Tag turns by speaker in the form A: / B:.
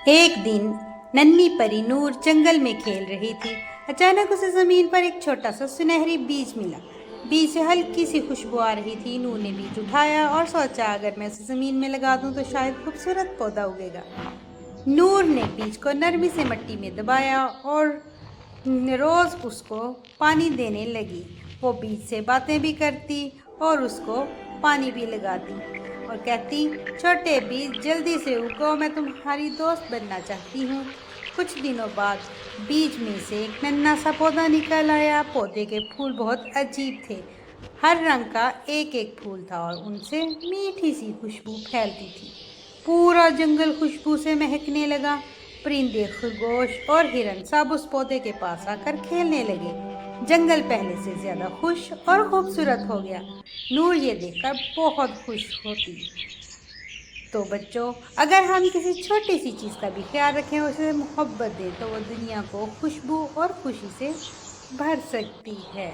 A: ایک دن ننھی پری نور جنگل میں کھیل رہی تھی۔ اچانک اسے زمین پر ایک چھوٹا سا سنہری بیج ملا۔ بیج سے ہلکی سی خوشبو آ رہی تھی۔ نور نے بیج اٹھایا اور سوچا اگر میں اسے زمین میں لگا دوں تو شاید خوبصورت پودا اگے گا۔ نور نے بیج کو نرمی سے مٹی میں دبایا اور روز اس کو پانی دینے لگی۔ وہ بیج سے باتیں بھی کرتی اور اس کو پانی بھی لگاتی اور کہتی، چھوٹے بیج جلدی سے اگو، میں تمہاری دوست بننا چاہتی ہوں۔ کچھ دنوں بعد بیج میں سے ایک ننھا سا پودا نکل آیا۔ پودے کے پھول بہت عجیب تھے۔ ہر رنگ کا ایک ایک پھول تھا اور ان سے میٹھی سی خوشبو پھیلتی تھی۔ پورا جنگل خوشبو سے مہکنے لگا۔ پرندے، خرگوش اور ہرن سب اس پودے کے پاس آ کر کھیلنے لگے۔ جنگل پہلے سے زیادہ خوش اور خوبصورت ہو گیا۔ نور یہ دیکھ کر بہت خوش ہوتی۔ تو بچوں، اگر ہم کسی چھوٹی سی چیز کا بھی خیال رکھیں اور اسے محبت دیں تو وہ دنیا کو خوشبو اور خوشی سے بھر سکتی ہے۔